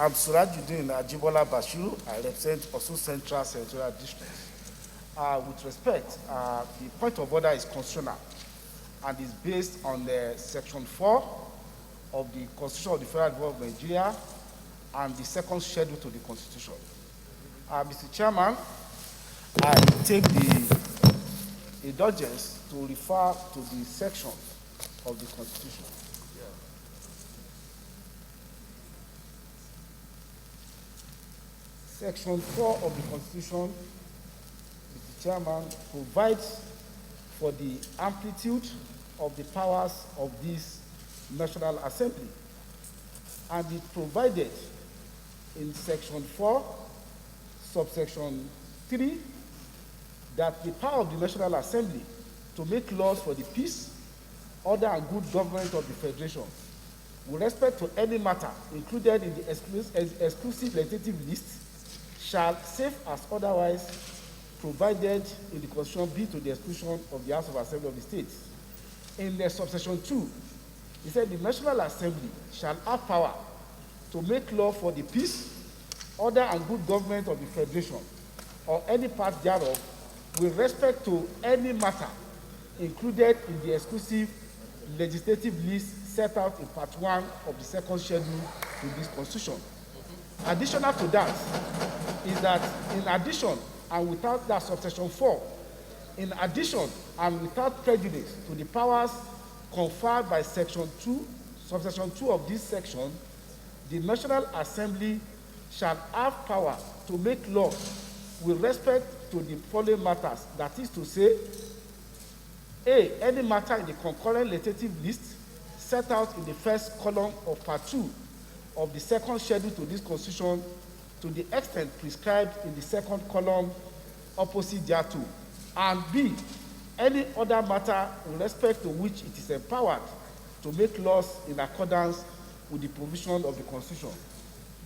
I'm Ajibola Basiru. I represent Osun Central Senatorial District. With respect, the point of order is constitutional and is based on Section 4 of the Constitution of the Federal Republic of Nigeria and the second schedule to the Constitution. Mr. Chairman, I take the indulgence to refer to the section of the Constitution. Section 4 of the Constitution, Mr. Chairman, provides for the amplitude of the powers of this National Assembly. And it provided in Section 4, subsection 3, that the power of the National Assembly to make laws for the peace, order, and good government of the Federation with respect to any matter included in the exclusive legislative list shall, safe as otherwise provided in the Constitution, be to the exclusion of the House of Assembly of the State. In the subsection 2, he said the National Assembly shall have power to make law for the peace, order, and good government of the Federation or any part thereof with respect to any matter included in the exclusive legislative list set out in Part 1 of the second schedule to this Constitution. Additional to that is that in addition and without that subsection 4, in addition and without prejudice to the powers conferred by section 2, subsection 2 of this section, the National Assembly shall have power to make laws with respect to the following matters, that is to say, A, any matter in the concurrent legislative list set out in the first column of Part 2 of the second schedule to this Constitution to the extent prescribed in the second column opposite thereto, and B, any other matter with respect to which it is empowered to make laws in accordance with the provision of the Constitution.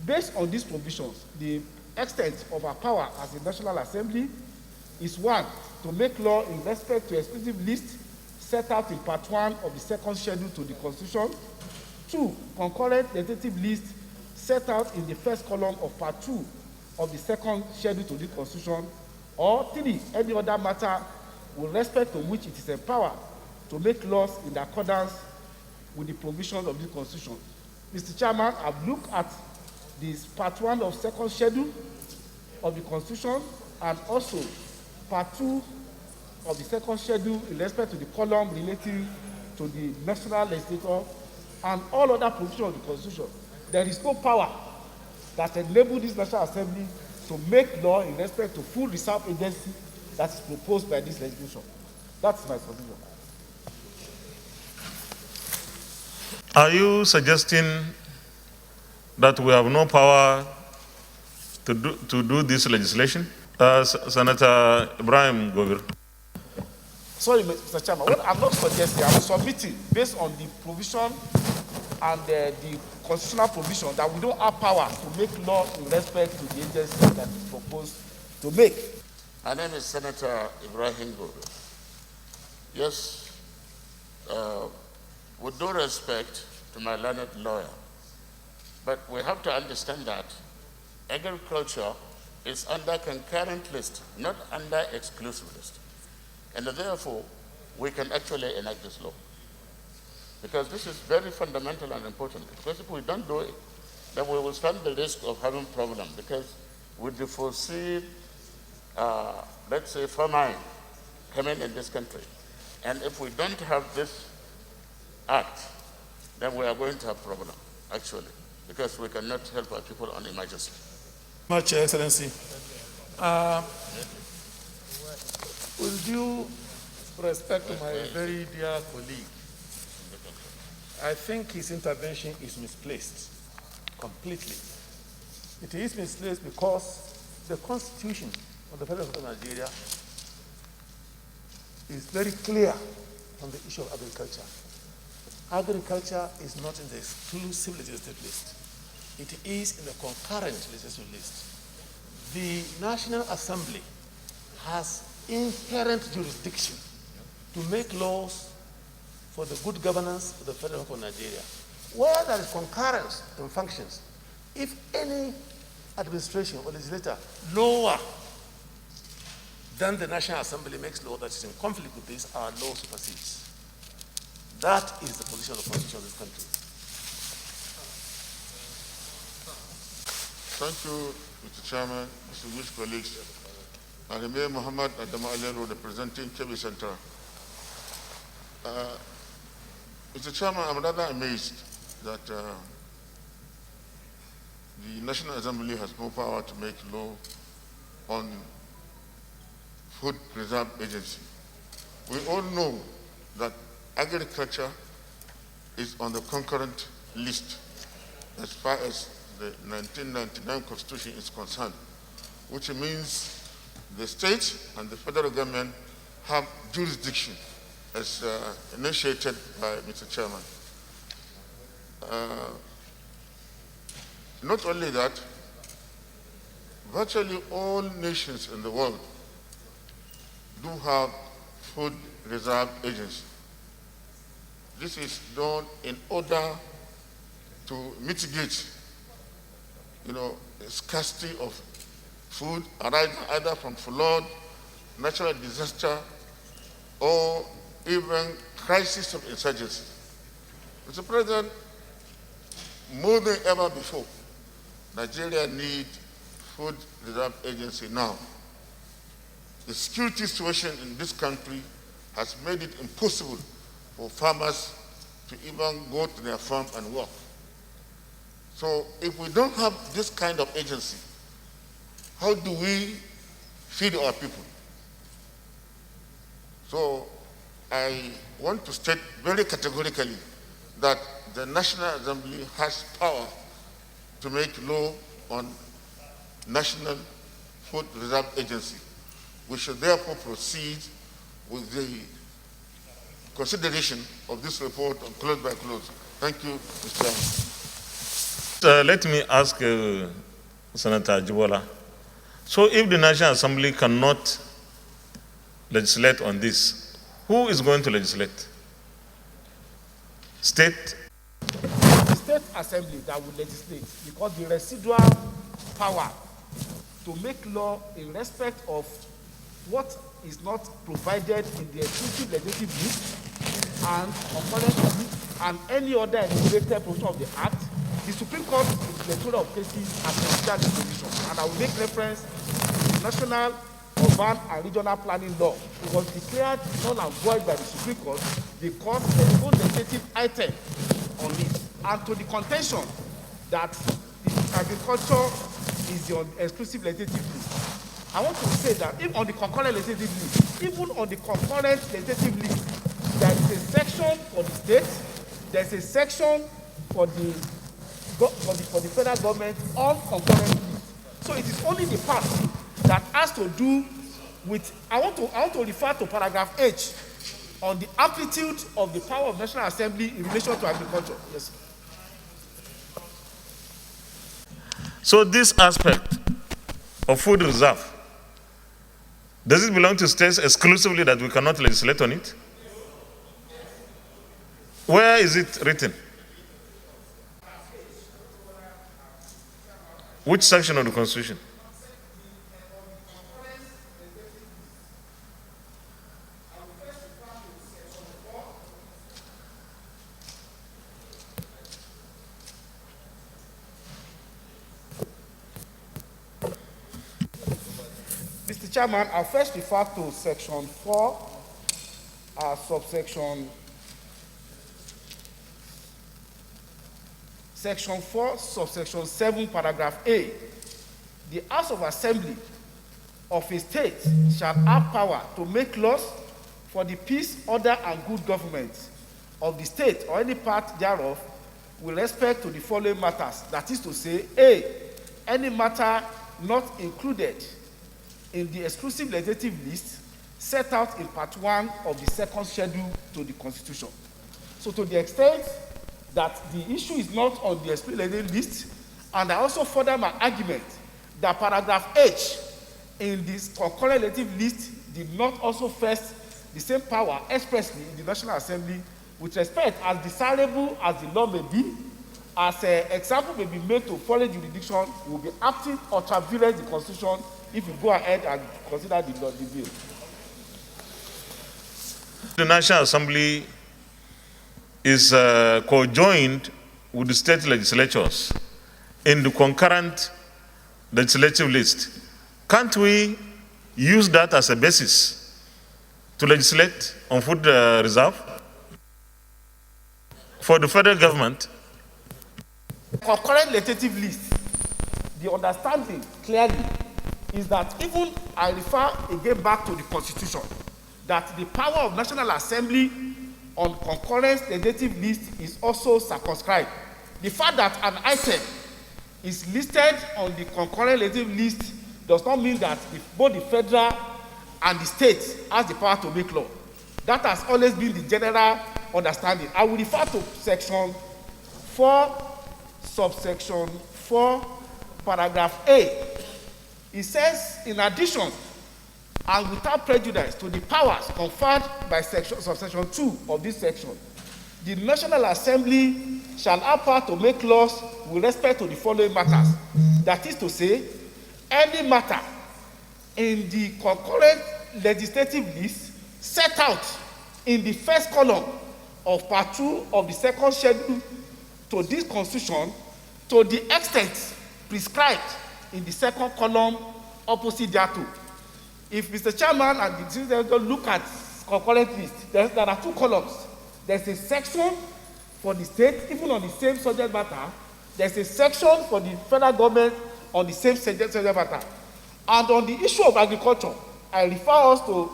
Based on these provisions, the extent of our power as a National Assembly is 1, to make law in respect to exclusive list set out in Part 1 of the second schedule to the Constitution, 2, concurrent legislative list set out in the first column of Part 2 of the second schedule to the Constitution, or 3, any other matter with respect to which it is empowered to make laws in accordance with the provisions of the Constitution. Mr. Chairman, I've looked at this Part 1 of second schedule of the Constitution and also Part 2 of the second schedule in respect to the column relating to the national legislature and all other provisions of the Constitution. There is no power that enables this National Assembly to make law in respect to full reserve agency that is proposed by this legislation. That's my position. Are you suggesting that we have no power to do this legislation? Senator Ibrahim Govir. Sorry, Mr. Chairman, what I'm not suggesting, I'm submitting based on the provision and the constitutional provision that we don't have power to make law in respect to the agency that is proposed to make. My name is Senator Ibrahim Govir. Yes, with due respect to my learned lawyer, but we have to understand that agriculture is under concurrent list, not under exclusive list. And therefore, we can actually enact this law. Because this is very fundamental and important. Because if we don't do it, then we will stand the risk of having problems. Because with the foreseen, let's say, famine coming in this country, and if we don't have this act, then we are going to have problem, actually, because we cannot help our people on emergency. Much, Excellency. With due respect to my very dear colleague, I think his intervention is misplaced completely. It is misplaced because the Constitution of the Federal Republic of Nigeria is very clear on the issue of agriculture. Agriculture is not in the exclusive legislative list. It is in the concurrent legislative list. The National Assembly has inherent jurisdiction to make laws for the good governance of the Federal Republic of Nigeria. Where there is concurrence in functions, If any administration or legislator lower than the National Assembly makes law that is in conflict with this, our law supersedes. That is the position of the Constitution of this country. Thank you, Mr. Chairman, distinguished colleagues. I remain Muhammad Adamu Alero, representing Kebbi Central. Mr. Chairman, I'm rather amazed that the National Assembly has no power to make law on Food Reserve Agency. We all know that agriculture is on the concurrent list as far as the 1999 Constitution is concerned, which means the state and the federal government have jurisdiction as initiated by Mr. Chairman. Not only that, virtually all nations in the world do have food reserve agency. This is done in order to mitigate, the scarcity of food arising either from flood, natural disaster, or even crisis of insurgency. Mr. President, more than ever before, Nigeria needs food reserve agency now. The security situation in this country has made it impossible for farmers to even go to their farm and work. So if we don't have this kind of agency, how do we feed our people? So I want to state very categorically that the National Assembly has power to make law on National Food Reserve Agency. We should therefore proceed with the consideration of this report on close by close. Thank you, Mr. Chairman. Let me ask Senator Ajibola. So if the National Assembly cannot legislate on this, who is going to legislate? State? The State Assembly that will legislate, because the residual power to make law in respect of what is not provided in the exclusive legislative list and concurrent list and any other enumerated provision of the Act, the Supreme Court in the plethora of cases has considered this position. And I will make reference to the National Urban and Regional Planning Law. It was declared null and void by the Supreme Court because there is no legislative item on it. And to the contention that the agriculture is the exclusive legislative list, I want to say that if on the concurrent legislative list, even on the concurrent legislative list, there is a section for the state, there is a section for the federal government on concurrent list. So it is only the part that has to do with, I want to refer to paragraph H on the amplitude of the power of National Assembly in relation to agriculture. Yes. So this aspect of food reserve, does it belong to states exclusively that we cannot legislate on it? Where is it written? Which section of the Constitution? Mr. Chairman, I'll first refer to section 4, subsection Section 4, subsection 7, paragraph A. The House of Assembly of a state shall have power to make laws for the peace, order, and good government of the state or any part thereof with respect to the following matters. That is to say, A, any matter not included in the exclusive legislative list set out in part 1 of the second schedule to the Constitution. So to the extent that the issue is not on the exclusive legislative list, and I also further my argument that paragraph H in this concurrent legislative list did not also vest the same power expressly in the National Assembly with respect as desirable as the law may be, as an example may be made to foreign jurisdiction, will be acting ultra-violence the Constitution if you go ahead and consider the bill. The National Assembly is co-joined with the state legislatures in the concurrent legislative list. Can't we use that as a basis to legislate on food reserve for the federal government? Concurrent legislative list, the understanding clearly is that even I refer again back to the Constitution, that the power of National Assembly on concurrent legislative list is also circumscribed. The fact that an item is listed on the concurrent legislative list does not mean that both the federal and the state has the power to make law. That has always been the general understanding. I will refer to section 4, subsection 4, paragraph A. It says, in addition, and without prejudice to the powers conferred by subsection 2 of this section, the National Assembly shall have power to make laws with respect to the following matters. That is to say, any matter in the concurrent legislative list set out in the first column of part 2 of the second schedule to this Constitution, to the extent prescribed in the second column opposite thereto. If Mr. Chairman and the Secretary look at concurrent list, there are 2 columns. There's a section for the state, even on the same subject matter. There's a section for the federal government on the same subject matter. And on the issue of agriculture, I refer us to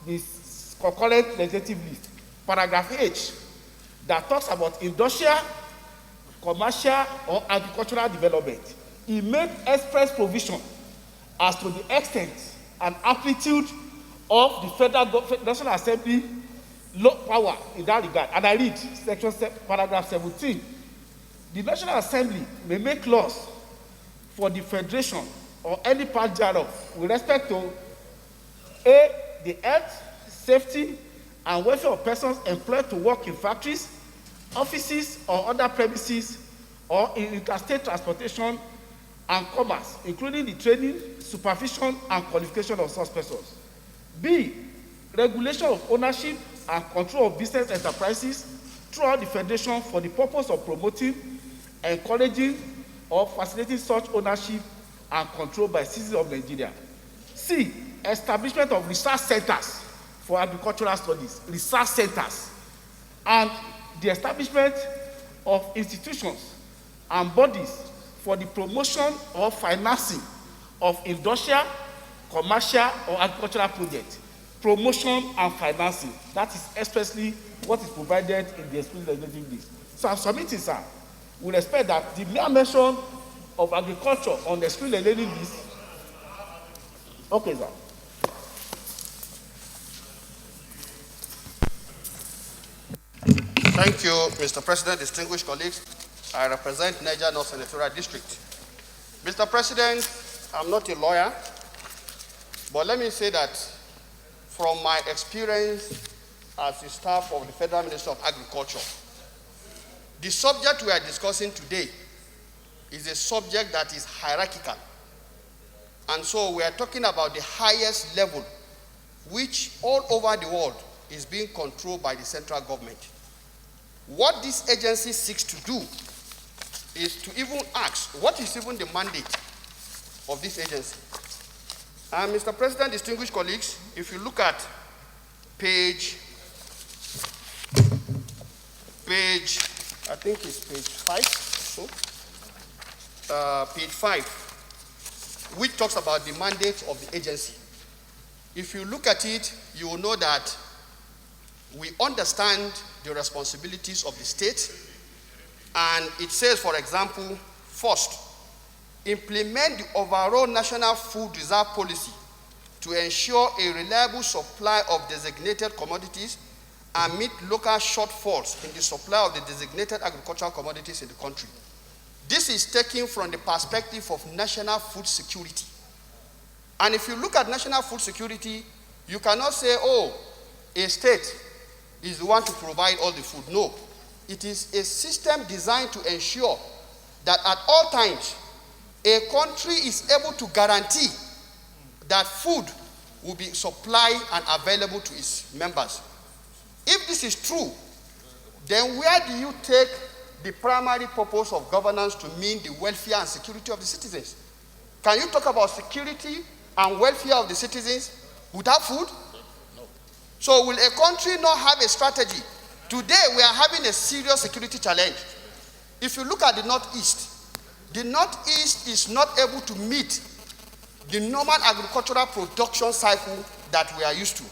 this concurrent legislative list, paragraph H, that talks about industrial, commercial, or agricultural development. It made express provision as to the extent and amplitude of the federal National Assembly law power in that regard. And I read section paragraph 17. The National Assembly may make laws for the federation or any part thereof with respect to A, the health, safety, and welfare of persons employed to work in factories, offices, or other premises, or in interstate transportation and commerce, including the training, supervision, and qualification of such persons. B, regulation of ownership and control of business enterprises throughout the federation for the purpose of promoting, encouraging, or facilitating such ownership and control by citizens of Nigeria. C, establishment of research centers for agricultural studies, research centers, and the establishment of institutions and bodies for the promotion or financing of industrial, commercial, or agricultural projects. Promotion and financing. That is especially what is provided in the explicit legislative list. So I'm submitting, sir, we expect that the mere mention of agriculture on the explicit legislative list. Okay, sir. Thank you, Mr. President, distinguished colleagues. I represent Niger North Senatorial District. Mr. President, I'm not a lawyer, but let me say that from my experience as the staff of the Federal Ministry of Agriculture, the subject we are discussing today is a subject that is hierarchical. And so we are talking about the highest level, which all over the world is being controlled by the central government. What this agency seeks to do is to even ask, what is even the mandate of this agency? And Mr. President, distinguished colleagues, if you look at page, I think it's page 5, so, page 5, which talks about the mandate of the agency. If you look at it, you will know that we understand the responsibilities of the state, and it says, for example, first, implement the overall national food reserve policy to ensure a reliable supply of designated commodities and meet local shortfalls in the supply of the designated agricultural commodities in the country. This is taken from the perspective of national food security. And if you look at national food security, you cannot say, oh, a state is the one to provide all the food. No. It is a system designed to ensure that at all times, a country is able to guarantee that food will be supplied and available to its members. If this is true, then where do you take the primary purpose of governance to mean the welfare and security of the citizens? Can you talk about security and welfare of the citizens without food? No. So will a country not have a strategy? Today we are having a serious security challenge. If you look at the Northeast is not able to meet the normal agricultural production cycle that we are used to.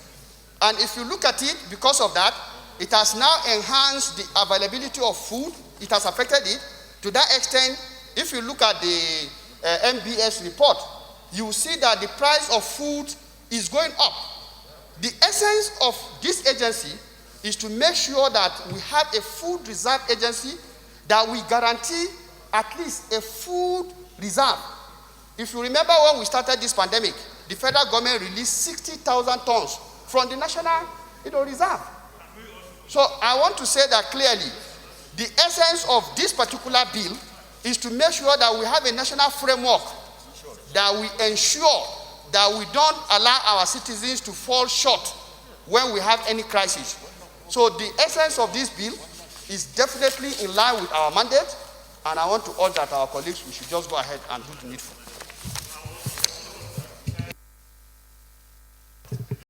And if you look at it, because of that, it has now enhanced the availability of food. It has affected it. To that extent, if you look at the MBS report, you will see that the price of food is going up. The essence of this agency is to make sure that we have a food reserve agency, that we guarantee at least a food reserve. If you remember when we started this pandemic, the federal government released 60,000 tons from the national reserve. So I want to say that clearly, the essence of this particular bill is to make sure that we have a national framework, that we ensure that we don't allow our citizens to fall short when we have any crisis. So the essence of this bill is definitely in line with our mandate, and I want to urge that our colleagues, we should just go ahead and do the needful.